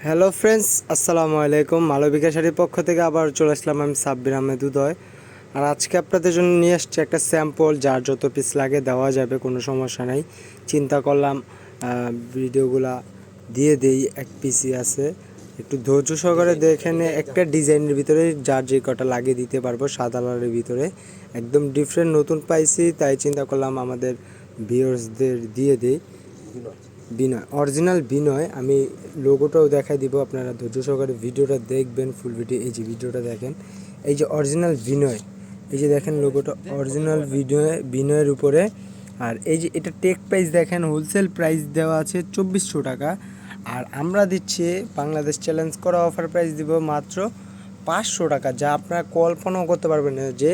Hello friends, আসসালামু আলাইকুম। মালবিকা শাড়ির পক্ষ থেকে আবার চলে আসলাম আমি সাব্বির আহমেদ উদয়। আর আজকে আপনাদের জন্য নিয়ে আসছি একটা স্যাম্পল, যার যত পিস লাগে দেওয়া যাবে, কোনো সমস্যা নাই। চিন্তা করলাম ভিডিওগুলা দিয়ে দেই, এক পিসই আছে, একটু ধৈর্য সহকারে দেখে একটা ডিজাইনের ভিতরে যার যে কটা লাগিয়ে দিতে পারবো, সাদা লালের ভিতরে একদম ডিফারেন্ট নতুন পাইছি, তাই চিন্তা করলাম আমাদের ভিউয়ার্সদের দিয়ে দেই। বিনয়, অরিজিনাল বিনয়। আমি লোগোটাও দেখাই দিব, আপনারা ধৈর্য সহকারে ভিডিওটা দেখবেন, ফুল ভিডিও। এই যে ভিডিওটা দেখেন, এই যে অরিজিনাল বিনয়, এই যে দেখেন লোগোটা অরিজিনাল বিনয়ের উপরে। আর এই যে এটা টেক প্রাইস দেখেন, হোলসেল প্রাইস দেওয়া আছে 2400 টাকা। আর আমরা দিচ্ছি বাংলাদেশ চ্যালেঞ্জ করা অফার প্রাইস দিব মাত্র 500 টাকা, যা আপনারা কল্পনাও করতে পারবেন না যে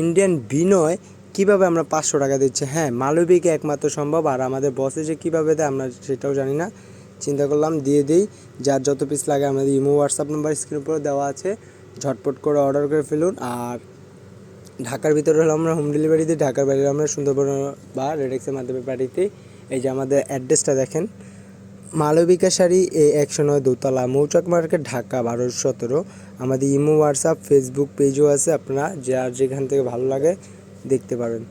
ইন্ডিয়ান বিনয় কীভাবে আমরা 500 টাকা দিচ্ছি। হ্যাঁ, মালবিকে একমাত্র সম্ভব, আর আমাদের বসে যে কীভাবে দেয় আমরা সেটাও জানি না। চিন্তা করলাম দিয়ে দিই, যার যত পিস লাগে আমাদের ইমো হোয়াটসঅ্যাপ নাম্বার স্ক্রিনের উপরে দেওয়া আছে, ঝটপট করে অর্ডার করে ফেলুন। আর ঢাকার ভিতরে হলে আমরা হোম ডেলিভারি দিই, ঢাকার বাইরে আমরা সুন্দরবন বা রেডেক্সের মাধ্যমে পাঠিয়ে। এই যে আমাদের অ্যাড্রেসটা দেখেন, মালবিকা শাড়ি A109 দোতলা, মৌচাক মার্কেট, ঢাকা 1217। আমাদের ইমো হোয়াটসঅ্যাপ ফেসবুক পেজও আছে, আপনারা যার যেখান থেকে ভালো লাগে দেখতে পারেন।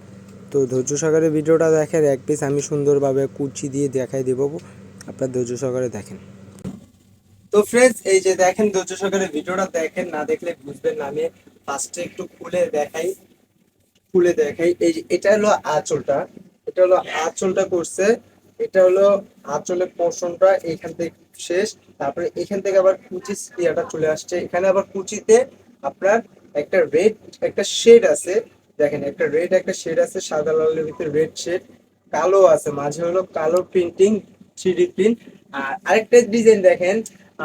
তো ধৈর্য সহকারে ভিডিওটা দেখেন, এক পিস আমি সুন্দরভাবে কুচি দিয়ে দেখাই দেবো, আপনার ধৈর্য সহকারে দেখেন। তো ফ্রেন্ডস, এই যে দেখেন, ধৈর্য সহকারে ভিডিওটা দেখেন, না দেখলে বুঝবেন না। আমি ফার্স্টে একটু খুলে দেখাই। এই যে এটা হলো আঁচলটা, এটা হলো আঁচলটা করছে, এটা হলো আঁচলের পোর্শনটা এখান থেকে শেষ। তারপরে এখান থেকে আবার কুচি ইয়াটা চলে আসছে, এখানে আবার কুচিতে আপনার একটা রেড একটা শেড আছে। দেখেন, একটা রেড একটা শেড আছে, সাদা লালের ভিতরে রেড শেড, কালো আছে মাঝে, হলো কালো প্রিন্টিং, 3D প্রিন্ট। আর আরেকটা ডিজাইন দেখেন,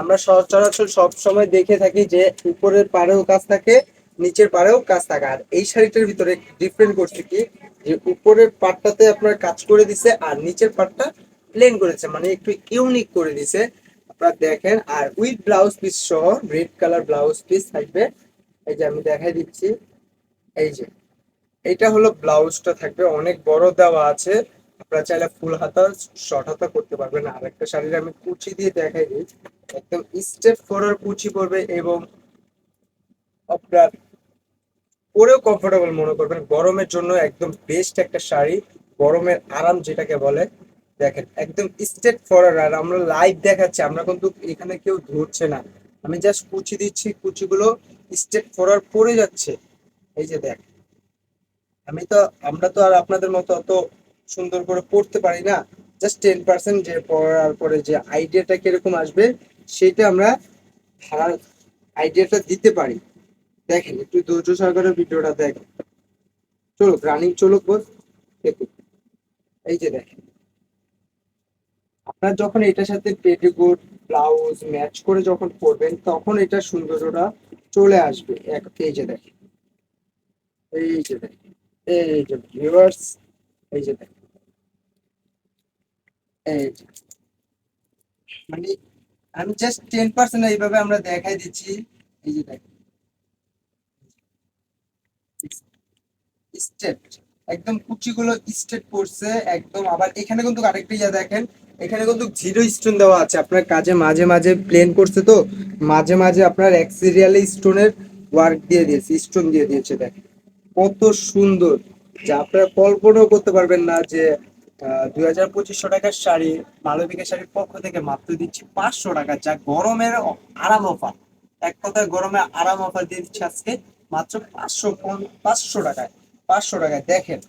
আমরা সচরাচর সব সময় দেখে থাকি যে উপরের পাড়েও কাজ থাকে, নিচের পাড়েও কাজ থাকে। আর এই শাড়িটার ভিতরে ডিফারেন্ট করছে কি, যে উপরের পাটটাতে আপনার কাজ করে দিছে আর নিচের পাটটা প্লেন করেছে, মানে একটু ইউনিক করে দিছে। আপনারা দেখেন, আর উইথ ব্লাউজ পিস সহ রেড কালার ব্লাউজ পিস থাকবে। এই যে আমি দেখাই দিচ্ছি, এই যে এটা হলো ব্লাউজটা থাকবে, অনেক বড় দেওয়া আছে। আপনারা চাইলে ফুল হাতা শর্ট হাতা করতে পারবেন। আর একটা শাড়ির আমি কুচি দিয়ে দেখাই দিই, একদম স্টেপ ফোরার কুচি পড়বে, এবং আপনার পরেও কমফোর্টেবল মনে করবেন। গরমের জন্য একদম বেস্ট একটা শাড়ি, গরমের আরাম যেটাকে বলে। দেখেন, একদম স্ট্রেট ফরওয়ার্ড। আর আমরা লাইভ দেখাচ্ছি, আমরা কিন্তু এখানে কেউ ধরছে না, আমি জাস্ট কুচি দিচ্ছি, কুচিগুলো স্ট্রেট ফরওয়ার্ড পড়ে যাচ্ছে। এই যে দেখ, আমি তো আমরা তো আর আপনাদের মতো অত সুন্দর করে পড়তে পারি না। জাস্ট 10% যে পড়ার পরে যে আইডিয়াটা কিরকম আসবে, সেটা আমরা ধারার আইডিয়াটা দিতে পারি। দেখেন, একটু ধৈর্য সহকারে ভিডিওটা দেখেন, চলুক রানিং চলুক বস, দেখুন। এই যে দেখেন, আপনার যখন এটার সাথে পেটিকোট ব্লাউজ ম্যাচ করে যখন পরবেন, তখন এটার সৌন্দর্যটা চলে আসবে। এই যে দেখেন, এই যে দেখেন, এই যে ভিউয়ার্স, এই যে দেখেন, এই যে, মানে আমি জাস্ট 10% এইভাবে আমরা দেখাই দিচ্ছি। এই যে দেখেন, স্টেট, একদম কুচিগুলো স্টেট করছে একদম। আবার এখানে কিন্তু আরেকটা ইয়া দেখেন, এখানে কিন্তু জিরো স্টোন দেওয়া আছে, আপনার কাজে মাঝে মাঝে প্লেন করছে, তো মাঝে মাঝে আপনার এক সিরিয়ালে স্টোনের ওয়ার্ক দিয়ে দিয়েছে, স্টোন দিয়ে দিয়েছে। দেখেন কত সুন্দর, যা আপনারা কল্পনাও করতে পারবেন না যে 2500 টাকার শাড়ি মালবিকা শাড়ির পক্ষ থেকে মাত্র দিচ্ছি 500 টাকা, যা গরমের আরাম অফার। এক কথায় গরমে আরাম অফার দিয়ে দিচ্ছি আজকে মাত্র 500 টাকায়। 500 টাকায় দেখেন,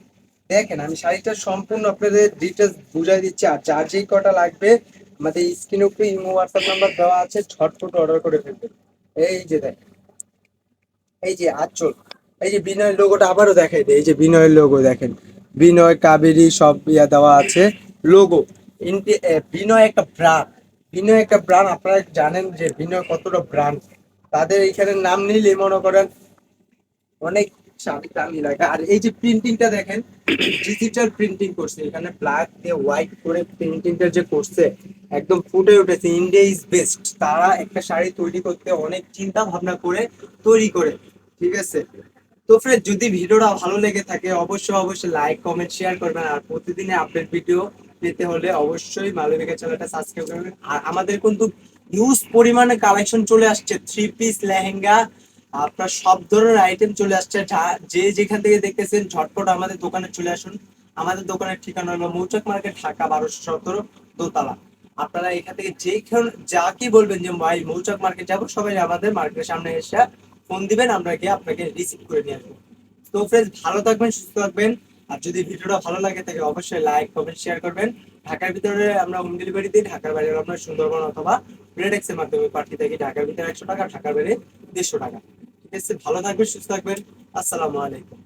দেখেন আমি শাড়িটা সম্পূর্ণ আপনাদের ডিটেলস বুঝাই দিচ্ছি। আর যার যেই কটা লাগবে, আমাদের স্ক্রিনে উপরে ইমো হোয়াটসঅ্যাপ নাম্বার দেওয়া আছে, ঝটপট অর্ডার করে ফেলবেন। এই যে দেখেন, এই যে আঁচল, এই যে বিনয়ের লোগোটা আবারও দেখাই দেয়, এই যে বিনয়ের লোগো দেখেন, বিনয় কাবেরী সব ইয়া দেওয়া আছে লোগো। বিনয় একটা ব্র্যান্ড, বিনয় একটা ব্র্যান্ড। আপনারা জানেন যে বিনয় কতটা ব্র্যান্ড, তাদের এখানে নাম নিলে মনে করেন অনেক দামি লাগে। আর এই যে প্রিন্টিংটা দেখেন, ডিজিটাল প্রিন্টিং করছে, এখানে ব্ল্যাক দিয়ে হোয়াইট করে প্রিন্টিংটা যে করছে, একদম ফুটে উঠেছে। ইন্ডিয়া ইজ বেস্ট, তারা একটা শাড়ি তৈরি করতে অনেক চিন্তা ভাবনা করে তৈরি করে, ঠিক আছে। তো ফ্রেন্ড, যদি ভিডিওটা ভালো লেগে থাকে অবশ্যই অবশ্যই লাইক কমেন্ট শেয়ার করবেন। আর প্রতিদিনে আপডেট ভিডিও পেতে হলে অবশ্যই মালবিকা চ্যানেলটা সাবস্ক্রাইব করবেন। আর আমাদের কিন্তু হিউজ পরিমাণে কালেকশন চলে আসছে, থ্রি পিস, লেহেঙ্গা, আপনার সব ধরনের আইটেম চলে আসছে। যে যেখান থেকে দেখতেছেন ঝটপট আমাদের দোকানে চলে আসুন। আমাদের দোকানের ঠিকানা হলো মৌচাক মার্কেট, ঢাকা 1217, দোতলা। আপনারা এখান থেকে যেখানে যা কি বলবেন যে ভাই মৌচাক মার্কেট যাবো, সবাই আমাদের মার্কেটের সামনে এসে ফোন দিবেন, আমরা গিয়ে আপনাকে রিসিভ করে নিয়ে আসবো। তো ফ্রেন্ডস, ভালো থাকবেন, সুস্থ থাকবেন। আর যদি ভিডিওটা ভালো লাগে তাহলে অবশ্যই লাইক কমেন্ট শেয়ার করবেন। ঢাকার ভিতরে আমরা হোম ডেলিভারি দিই, ঢাকার বাইরে আমরা সুন্দরবন অথবা রেডেক্স এর মাধ্যমে পাঠিয়ে থাকি। ঢাকার ভিতরে 100 টাকা, ঢাকার বাইরে 150 টাকা। ঠিক আছে, ভালো থাকবেন, সুস্থ থাকবেন। আসসালামু আলাইকুম।